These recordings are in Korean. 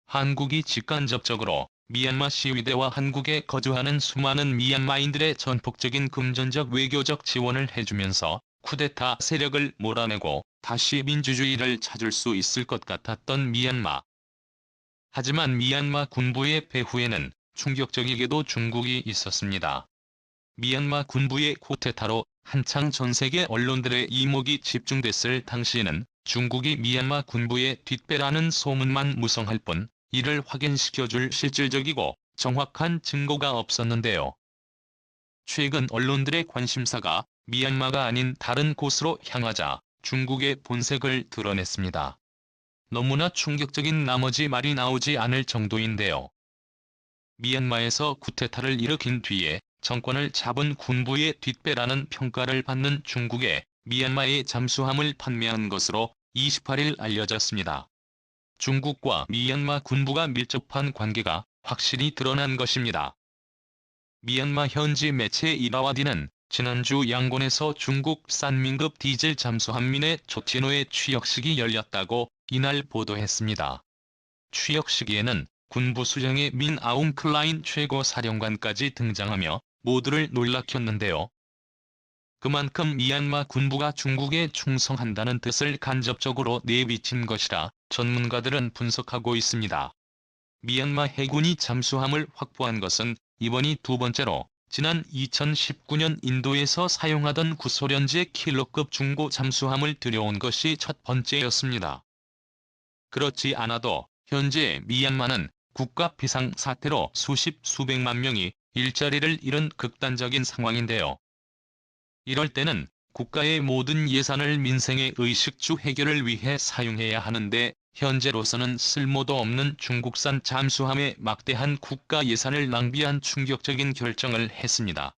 한국이 직간접적으로 미얀마 시위대와 한국에 거주하는 수많은 미얀마인들의 전폭적인 금전적 외교적 지원을 해주면서 쿠데타 세력을 몰아내고 다시 민주주의를 찾을 수 있을 것 같았던 미얀마. 하지만 미얀마 군부의 배후에는 충격적이게도 중국이 있었습니다. 미얀마 군부의 쿠데타로 한창 전세계 언론들의 이목이 집중됐을 당시에는 중국이 미얀마 군부의 뒷배라는 소문만 무성할 뿐 이를 확인시켜줄 실질적이고 정확한 증거가 없었는데요. 최근 언론들의 관심사가 미얀마가 아닌 다른 곳으로 향하자 중국의 본색을 드러냈습니다. 너무나 충격적인 나머지 말이 나오지 않을 정도인데요. 미얀마에서 쿠데타를 일으킨 뒤에 정권을 잡은 군부의 뒷배라는 평가를 받는 중국에 미얀마에 잠수함을 판매한 것으로 28일 알려졌습니다. 중국과 미얀마 군부가 밀접한 관계가 확실히 드러난 것입니다. 미얀마 현지 매체 이라와디는 지난주 양곤에서 중국 산민급 디젤 잠수함 민의 조티노의 취역식이 열렸다고 이날 보도했습니다. 취역식에는 군부 수령의 민 아웅 클라인 최고 사령관까지 등장하며 모두를 놀라켰는데요. 그만큼 미얀마 군부가 중국에 충성한다는 뜻을 간접적으로 내비친 것이라 전문가들은 분석하고 있습니다. 미얀마 해군이 잠수함을 확보한 것은 이번이 두 번째로 지난 2019년 인도에서 사용하던 구소련제 킬러급 중고 잠수함을 들여온 것이 첫 번째였습니다. 그렇지 않아도 현재 미얀마는 국가 비상사태로 수백만 명이 일자리를 잃은 극단적인 상황인데요. 이럴 때는 국가의 모든 예산을 민생의 의식주 해결을 위해 사용해야 하는데 현재로서는 쓸모도 없는 중국산 잠수함에 막대한 국가 예산을 낭비한 충격적인 결정을 했습니다.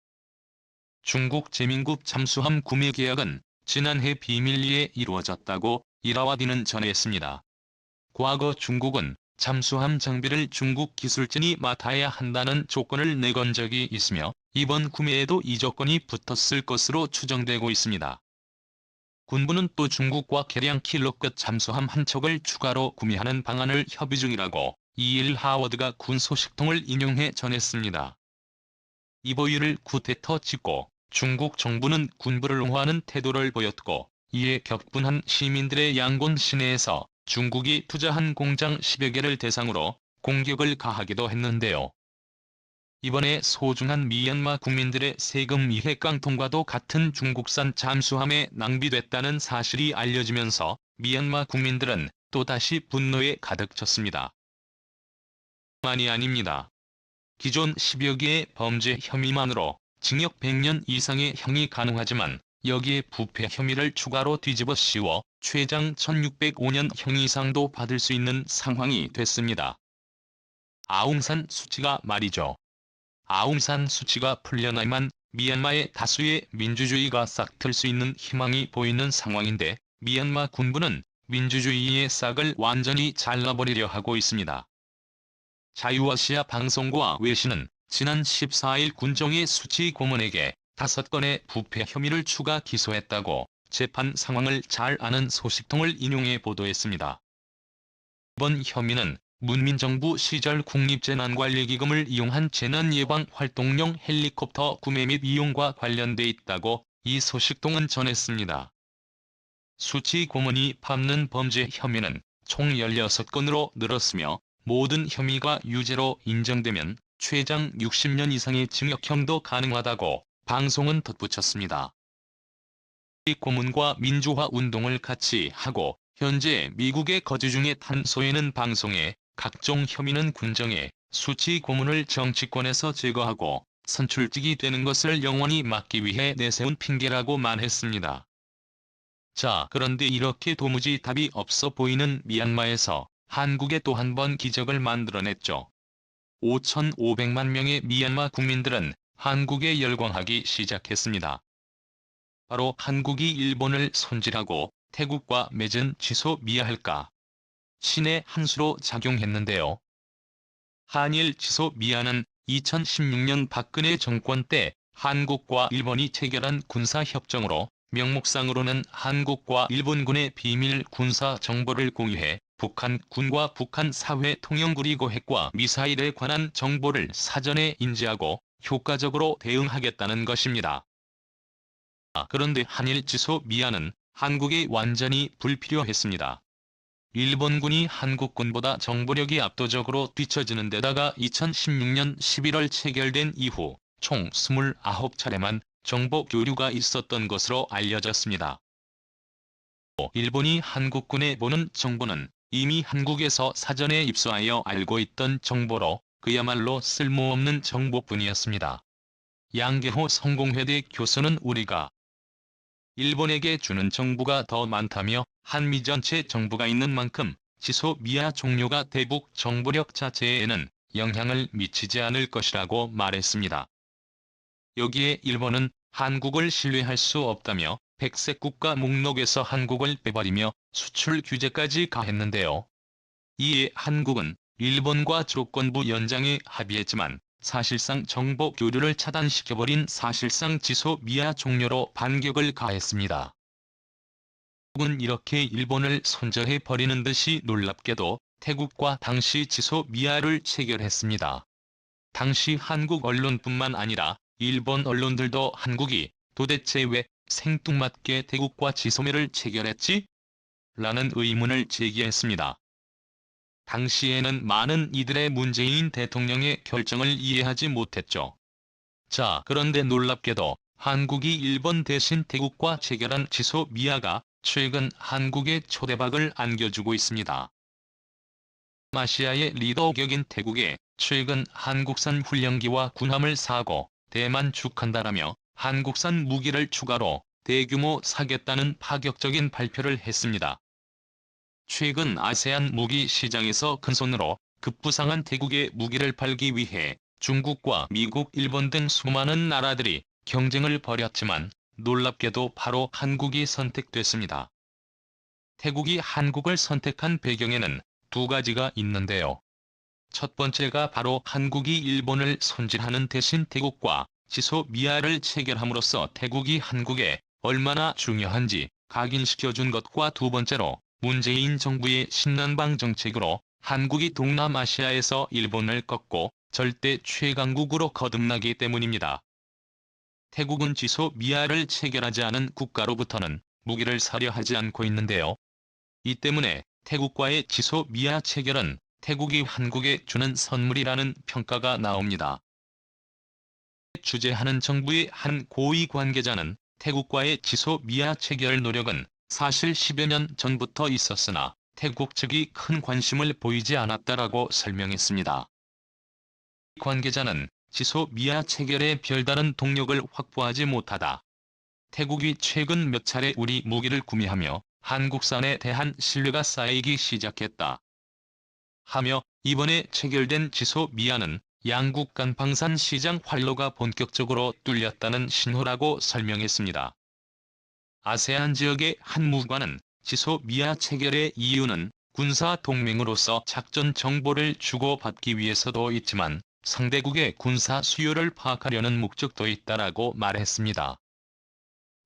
중국 제민급 잠수함 구매 계약은 지난해 비밀리에 이루어졌다고 이라와디는 전했습니다. 과거 중국은 잠수함 장비를 중국 기술진이 맡아야 한다는 조건을 내건 적이 있으며 이번 구매에도 이 조건이 붙었을 것으로 추정되고 있습니다. 군부는 또 중국과 개량 킬러급 잠수함 한 척을 추가로 구매하는 방안을 협의 중이라고 이일 하워드가 군 소식통을 인용해 전했습니다. 이보유를 쿠데타 직후 중국 정부는 군부를 옹호하는 태도를 보였고 이에 격분한 시민들의 양곤 시내에서 중국이 투자한 공장 10여 개를 대상으로 공격을 가하기도 했는데요. 이번에 소중한 미얀마 국민들의 세금 이해 깡통과도 같은 중국산 잠수함에 낭비됐다는 사실이 알려지면서 미얀마 국민들은 또다시 분노에 가득 찼습니다. 만이 아닙니다. 기존 10여 개의 범죄 혐의만으로 징역 100년 이상의 형이 가능하지만 여기에 부패 혐의를 추가로 뒤집어 씌워 최장 1605년 형 이상도 받을 수 있는 상황이 됐습니다. 아웅산 수치가 말이죠. 아웅산 수치가 풀려나야만 미얀마의 다수의 민주주의가 싹틀 수 있는 희망이 보이는 상황인데 미얀마 군부는 민주주의의 싹을 완전히 잘라버리려 하고 있습니다. 자유아시아 방송과 외신은 지난 14일 군정의 수치 고문에게 5건의 부패 혐의를 추가 기소했다고 재판 상황을 잘 아는 소식통을 인용해 보도했습니다. 이번 혐의는 문민정부 시절 국립재난관리기금을 이용한 재난예방활동용 헬리콥터 구매 및 이용과 관련돼 있다고 이 소식통은 전했습니다. 수치 고문이 밟는 범죄 혐의는 총 16건으로 늘었으며 모든 혐의가 유죄로 인정되면 최장 60년 이상의 징역형도 가능하다고 방송은 덧붙였습니다. 이 고문과 민주화 운동을 같이 하고 현재 미국에 거주 중에 탄소에는 방송에 각종 혐의는 군정에 수치 고문을 정치권에서 제거하고 선출직이 되는 것을 영원히 막기 위해 내세운 핑계라고 말했습니다. 자, 그런데 이렇게 도무지 답이 없어 보이는 미얀마에서 한국에 또 한 번 기적을 만들어냈죠. 5,500만 명의 미얀마 국민들은 한국에 열광하기 시작했습니다. 바로 한국이 일본을 손질하고 태국과 맺은 지소 미아할까 신의 한 수로 작용했는데요. 한일 지소 미아는 2016년 박근혜 정권 때 한국과 일본이 체결한 군사협정으로 명목상으로는 한국과 일본군의 비밀 군사 정보를 공유해 북한 군과 북한 사회 통영 그리고 핵과 미사일에 관한 정보를 사전에 인지하고 효과적으로 대응하겠다는 것입니다. 그런데 한일 지소미아는 한국에 완전히 불필요했습니다. 일본군이 한국군보다 정보력이 압도적으로 뒤처지는 데다가 2016년 11월 체결된 이후 총 29차례만 정보 교류가 있었던 것으로 알려졌습니다. 일본이 한국군에 보는 정보는 이미 한국에서 사전에 입수하여 알고 있던 정보로 그야말로 쓸모없는 정보뿐이었습니다. 양계호 성공회대 교수는 우리가 일본에게 주는 정보가 더 많다며 한미 전체 정보가 있는 만큼 지소미아 종료가 대북 정보력 자체에는 영향을 미치지 않을 것이라고 말했습니다. 여기에 일본은 한국을 신뢰할 수 없다며 백색 국가 목록에서 한국을 빼버리며 수출 규제까지 가했는데요. 이에 한국은 일본과 조건부 연장에 합의했지만 사실상 정보 교류를 차단시켜버린 사실상 지소미아 종료로 반격을 가했습니다. 한국은 이렇게 일본을 손절해버리는 듯이 놀랍게도 태국과 당시 지소미아를 체결했습니다. 당시 한국 언론뿐만 아니라 일본 언론들도 한국이 도대체 왜 생뚱맞게 태국과 지소미아를 체결했지? 라는 의문을 제기했습니다. 당시에는 많은 이들의 문재인 대통령의 결정을 이해하지 못했죠. 자, 그런데 놀랍게도 한국이 일본 대신 태국과 체결한 지소미아가 최근 한국에 초대박을 안겨주고 있습니다. 아시아의 리더격인 태국에 최근 한국산 훈련기와 군함을 사고 대만 축한다라며 한국산 무기를 추가로 대규모 사겠다는 파격적인 발표를 했습니다. 최근 아세안 무기 시장에서 큰손으로 급부상한 태국에 무기를 팔기 위해 중국과 미국, 일본 등 수많은 나라들이 경쟁을 벌였지만 놀랍게도 바로 한국이 선택됐습니다. 태국이 한국을 선택한 배경에는 두 가지가 있는데요. 첫 번째가 바로 한국이 일본을 손질하는 대신 태국과 지소미아를 체결함으로써 태국이 한국에 얼마나 중요한지 각인시켜준 것과 두 번째로 문재인 정부의 신남방 정책으로 한국이 동남아시아에서 일본을 꺾고 절대 최강국으로 거듭나기 때문입니다. 태국은 지소미아를 체결하지 않은 국가로부터는 무기를 사려 하지 않고 있는데요. 이 때문에 태국과의 지소미아 체결은 태국이 한국에 주는 선물이라는 평가가 나옵니다. 주재하는 정부의 한 고위 관계자는 태국과의 지소미아 체결 노력은 사실 10여 년 전부터 있었으나 태국 측이 큰 관심을 보이지 않았다라고 설명했습니다. 관계자는 지소미아 체결에 별다른 동력을 확보하지 못하다. 태국이 최근 몇 차례 우리 무기를 구매하며 한국산에 대한 신뢰가 쌓이기 시작했다. 하며 이번에 체결된 지소미아는 양국 간 방산 시장 활로가 본격적으로 뚫렸다는 신호라고 설명했습니다. 아세안 지역의 한 무관은 지소미아 체결의 이유는 군사 동맹으로서 작전 정보를 주고받기 위해서도 있지만 상대국의 군사 수요를 파악하려는 목적도 있다라고 말했습니다.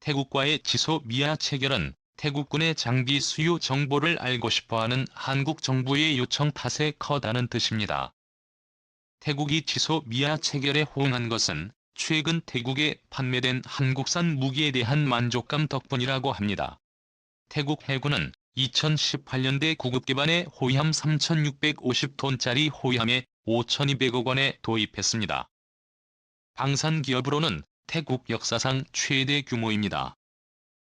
태국과의 지소미아 체결은 태국군의 장비 수요 정보를 알고 싶어하는 한국 정부의 요청 탓에 커다는 뜻입니다. 태국이 지소미아 체결에 호응한 것은 최근 태국에 판매된 한국산 무기에 대한 만족감 덕분이라고 합니다. 태국 해군은 2018년대 구급 기반의 호위함 3,650톤짜리 호위함에 5,200억 원에 도입했습니다. 방산 기업으로는 태국 역사상 최대 규모입니다.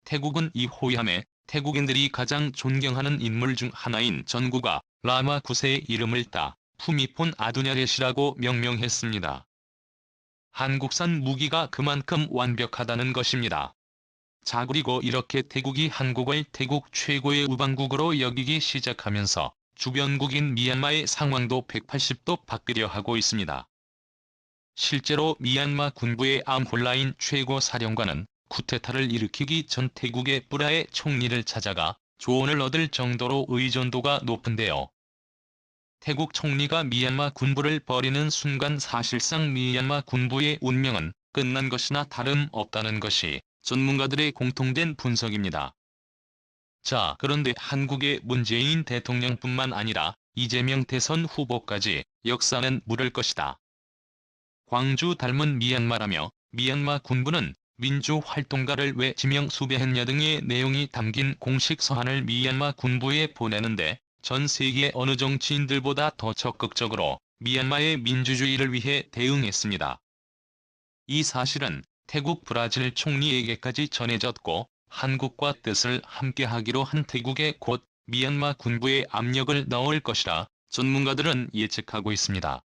태국은 이 호위함에 태국인들이 가장 존경하는 인물 중 하나인 전구가 라마 9세의 이름을 따 푸미폰 아두냐렛이라고 명명했습니다. 한국산 무기가 그만큼 완벽하다는 것입니다. 자, 그리고 이렇게 태국이 한국을 태국 최고의 우방국으로 여기기 시작하면서 주변국인 미얀마의 상황도 180도 바뀌려 하고 있습니다. 실제로 미얀마 군부의 암홀라인 최고 사령관은 쿠데타를 일으키기 전 태국의 뿌라의 총리를 찾아가 조언을 얻을 정도로 의존도가 높은데요. 태국 총리가 미얀마 군부를 버리는 순간 사실상 미얀마 군부의 운명은 끝난 것이나 다름없다는 것이 전문가들의 공통된 분석입니다. 자, 그런데 한국의 문재인 대통령뿐만 아니라 이재명 대선 후보까지 역사는 물을 것이다. 광주 닮은 미얀마라며 미얀마 군부는 민주활동가를 왜 지명 수배했냐 등의 내용이 담긴 공식 서한을 미얀마 군부에 보내는데 전 세계 어느 정치인들보다 더 적극적으로 미얀마의 민주주의를 위해 대응했습니다. 이 사실은 태국 브라질 총리에게까지 전해졌고 한국과 뜻을 함께하기로 한 태국에 곧 미얀마 군부에 압력을 넣을 것이라 전문가들은 예측하고 있습니다.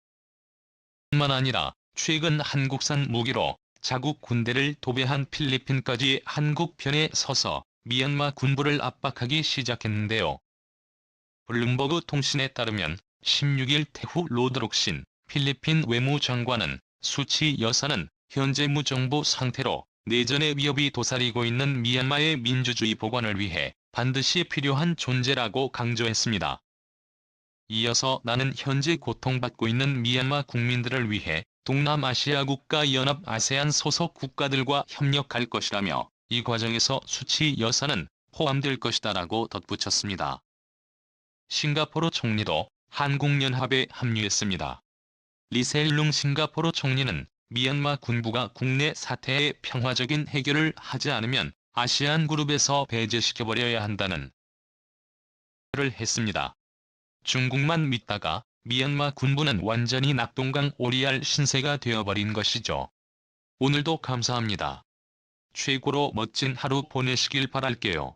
뿐만 아니라 최근 한국산 무기로 자국 군대를 도배한 필리핀까지 한국 편에 서서 미얀마 군부를 압박하기 시작했는데요. 블룸버그 통신에 따르면 16일 태후 로드록신 필리핀 외무장관은 수치 여사는 현재 무정부 상태로 내전의 위협이 도사리고 있는 미얀마의 민주주의 복원을 위해 반드시 필요한 존재라고 강조했습니다. 이어서 나는 현재 고통받고 있는 미얀마 국민들을 위해 동남아시아 국가연합 아세안 소속 국가들과 협력할 것이라며 이 과정에서 수치 여사는 포함될 것이다라고 덧붙였습니다. 싱가포르 총리도 한국연합에 합류했습니다. 리셀룽 싱가포르 총리는 미얀마 군부가 국내 사태의 평화적인 해결을 하지 않으면 아시안 그룹에서 배제시켜버려야 한다는 말을 했습니다. 중국만 믿다가 미얀마 군부는 완전히 낙동강 오리알 신세가 되어버린 것이죠. 오늘도 감사합니다. 최고로 멋진 하루 보내시길 바랄게요.